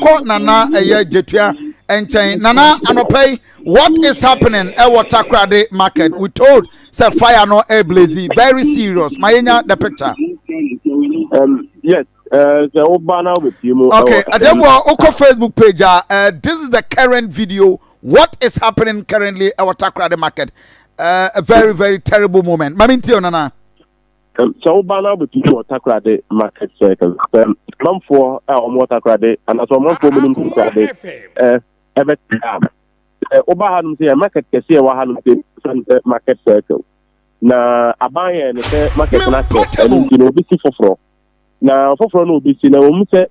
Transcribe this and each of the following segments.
yɛnkɔ nana ɛyɛ jetua enchen nana anopay what is happening at Takoradi market we told say fire no air blazy very serious mayenya the picture yes the obana with you okay adewo oko Facebook page this is the current video what is happening currently at Takoradi market a very very terrible moment maminti onana so obana with you Takoradi market circle come for our Takoradi and as one for minimum Takoradi Obahanum say market kesi e wahanum say market circle na abaye ne say market na ke enu no bi si foforo na foforo no bi si na wo mu say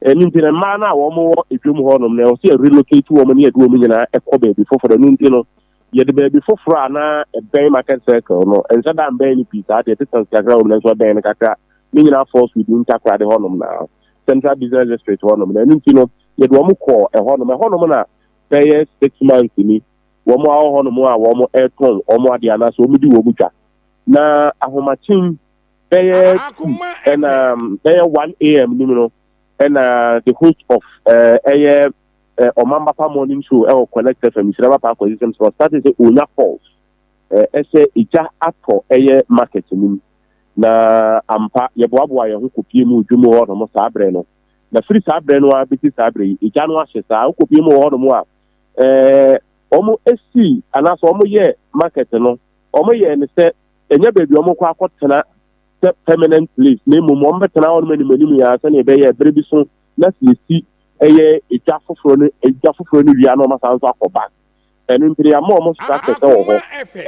enu ti na ma na wo mo edwum ho nom na wo say relocate wo mo ne edu wo nyina ekoba bi foforo nu nti no ye de ba bi foforo ana e ben market circle no ensa da ben ni pizza the distance kakra wo na so ben ne kakra ni nyina force within Takoradi ho nom na central business district ho nom na enu ti no ye de wo mo ko e ho nom na pay 6 months ni wo mo awo no mo a wo mo eton o mo ade ana so mo di wo butwa na ahomachin pay and pay 1 am ni no and the host of Omamba morning show e connect FM Siraba Park System so started say Onya Falls say ija ato market ni na ampa ye boaboa ye ho kopie mu dwumo ho no mo sabre no na free sabre no a biti sabre ija no ahye sa ho kopie mu ho no mo a omo esi anaso omo ye market no omo ye ne se enya bebi omo kwa akotena permanent place na emu mo mbetena on mani ya se ne be ye brebi so na si eye eja foforo ne wia no ma sanso akoba enu mpiri ama omo start se wo ho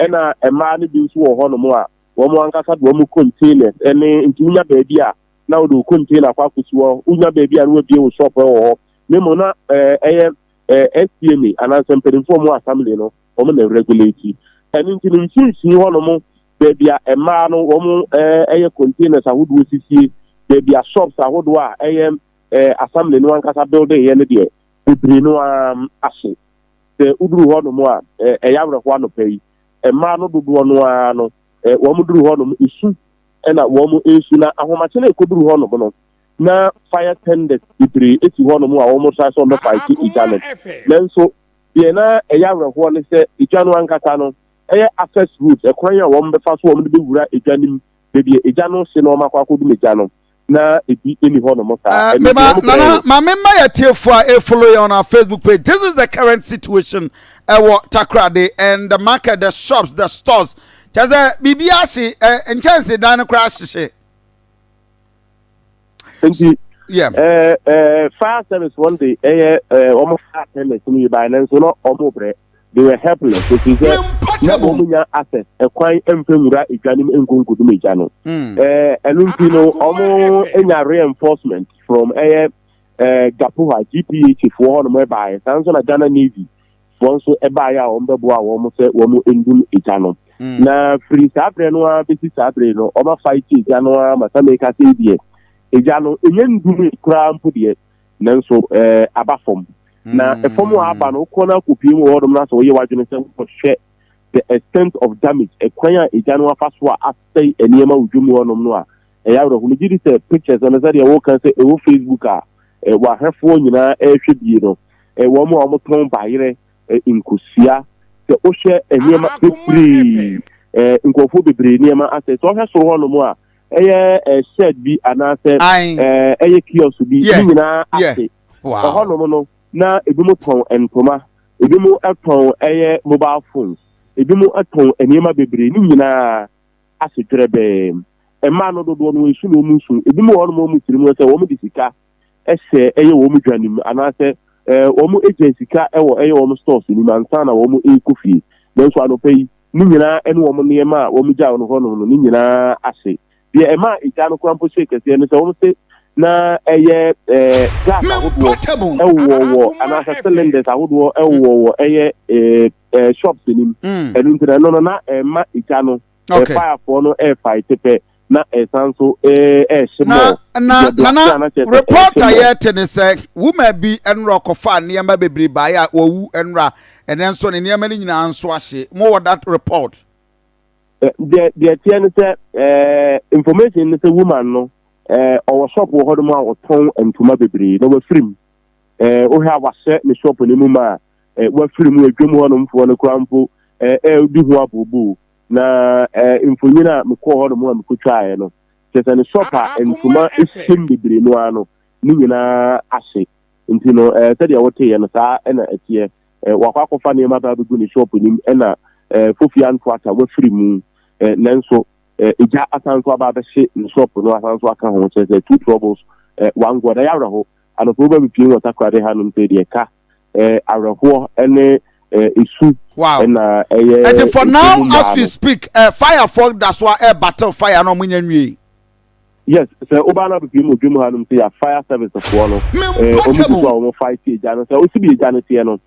ena ema ne bi nso wo ho no mo a wo mo ankasa do mo container ene ntunya bebi a na wo do container kwa kusi wo unya bebi a no wa bi wo shop wo ho memo na SPMA and as inform assembly no omo na regulate and into nsinsin ho no mo baby a ma no omo containers ahodo sisi baby a shops ahodo a assembly no ankasa building ye ne de bibiri no ase the uduru ho no mo a yawre ho no pay ma no dodo no a no omo duru ho no mo isu na omo esu na ahomache na ekoduru ho no no na fire tenders bibiri eti ho no mo a wo mo try so no fight ijane lenso ye na yawre ho ne se ijano ankata no access route ekwan ya wo mo befa so wo mo be wura ijanim bebi ijano se no makwa kodu mejano na ebi eni ho no mo sa ma memma ya tiefo a follow you on our Facebook page this is the current situation at Takoradi and the market the shops the stores jaza bibia se enchance dan crash she yeah. Fire service one day, almost 10 minutes to me by then, so not almost they were helpless. So she said, "No, access a quite empty examining and going to me, channel." And you know, almost any reinforcement from Gapuha GPH for one by Samson a Ghana Navy. Once a buyer on the boa almost said, "Woman in a channel." Now, free Sabrina, busy Sabrina, almost 5 January, Masameka Sadia. Ejano enyen dumi kra mpodie nanso abafom na efomu aba no kona kopie mu wodom na so ye wadwene se ko hwe the extent of damage ekwan a ejano afa so a asai eniema udwumu wodom no a yawre hu gidi se pictures na say wo kan se wo Facebook a wa hefo nyina ehwe bie no wo mu o ton bayire inkosia se o hwe eniema bebre nkofo bebre eniema asai so hwe so wodom a shed bi anase kiosk bi nyina ase ho no no na ebimu ton entoma ebimu aton mobile phones ebimu aton eniema bebre ni nyina ase drebe ema no dodo no esu no musu ebimu ho no mo musirimu se wo mu disika ese wo mu dwanim anase wo mu agency ka wo mu stores ni mansa na wo mu ekofie nanso anopai ni nyina ene wo mu niema wo mu gya no ho no ni nyina ase the ema ijano kwampo shake se ne se wo se na gas ahodo wo anasa cylinders ahodo wo shops ni enu ntina no na ema ijano fire for no fight pe na esanso shimo na reporter yet ne say woman bi enro kofa niam bebre ba ya wo enra enenso ne niam ni nyina anso ahye mo that report the information is a woman no our shop wo hodom a oton entuma bebre no we free o ha wa se ne shop ni mu ma wa firi mu adwam ho no mfo no krampo di ho abobu na mfonyina me ko ho no mu me kotwae no chese ne shop a ntuma esim bibire no ano ni nyina ahye nti no said ya wote ye no saa na atie wakwakofa ne ma ba bu ne shop ni na fofian kwata wa firi mu nanso ija asanso aba ba hye ne shop no asanso aka ho chese two troubles one go da yawra ho ano ko ba bi pin wata kwade hanum te de ka areho ene isu wow na and for now as we speak fire for that's why battle fire no munya nwie yes so obana bi pin mo dwum hanum te ya fire service of one omo fight eja no so o si bi eja no te no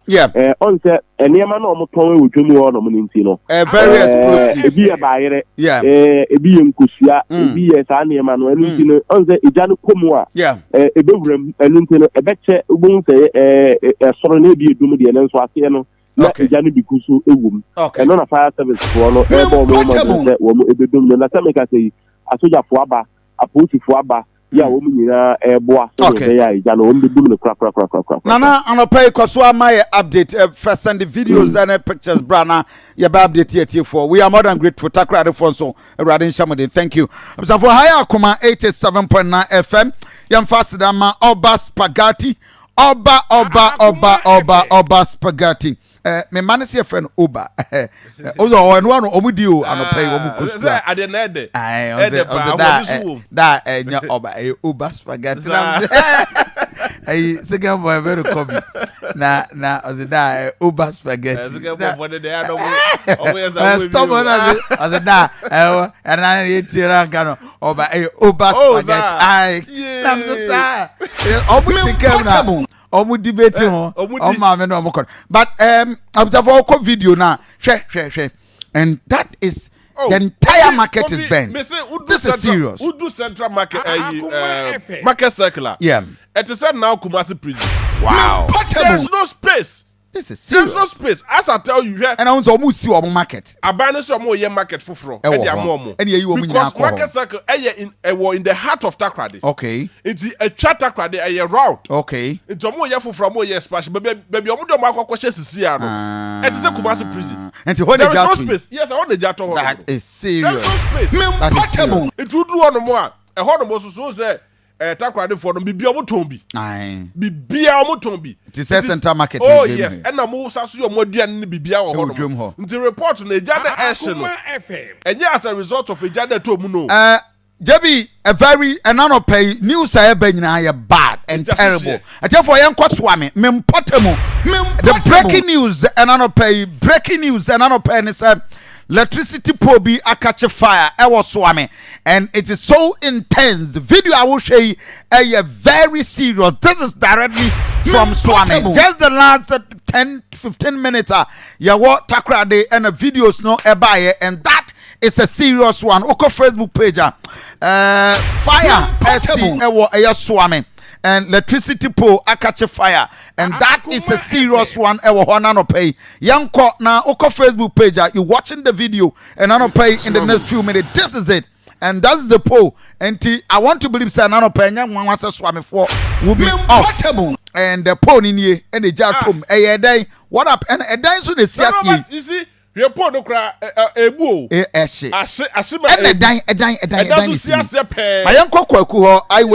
on say enema na omo ton we dwum ho no mo nti no very explosive ebi e ba yere ebi ye nkosua ebi ye sa enema no enu nti no on say eja no komu a ebe wuram enu nti no ebe che ogbon say soro na ebi edum de no so ase no na eja no bikusu ewum eno na fire service for no e bo mo ebe dum no na semeka say asoja fo aba aposifo aba ya wo nyina eboa so ya ija no ombe dum no kra nana anopai kwaso my update first send the videos and pictures brana ya ba update here for we are more than grateful Takoradi for so Radin Shamode thank you so for higher Akoma 87.9 FM yam fast dama oba spaghetti oba spaghetti me man see a friend Uber ozo one omudi o anopai wo mukosu say ade na ede da nya oba Uber spaghetti ay second boy very come na ozo da Uber spaghetti second boy for the day no o stop on ozo da and na yetira kan oba Uber spaghetti ay nam so sa obu tikem na omu debate ho ma me no omu kon but observe ko video na hwe and that is the entire market is bent. This is serious. Who do central market market circular? It is said now Kumasi prison. Wow. There's no space. This is serious. There's no space. As I tell you here. And I want to see our market. Abandon some more market for fraud. Because market circle in the heart of Takoradi. Okay. It's a chat Takoradi a round. Okay. It's a more for more splash. Baby, omudo market questions is here. It is a Kumasi prison. And there is no space. Yes, I want the jato. That is serious. There is no space. It would do on more. A horrible so say. Takoradi for them bibia omotombi bibia omotombi it is central market yes and na mo saso yo modua ne bibia wo ho nti report na eja na action no enye as a result of eja na to mu no Jebi a very pay news I be nyina bad and terrible therefore yen kwatsoa me mempotemo the breaking news pay ne say electricity pole be a catch fire was swami and it is so intense the video I will show you very serious. This is directly from Swami. Just the last 10-15 minutes ya what Takoradi and the videos no ebaye and that is a serious one. Oko Facebook page fire SC Swami and electricity pole a catch a fire and that is a serious one pay yanko na oko Facebook page you watching the video and pay in the next few minutes. This is it and that's the pole and I want to believe say pay nyam wan swami for will be off and the pole in here and the jatom what up and a dine so the you see report no kra ebu ehye ashe and a dine I wait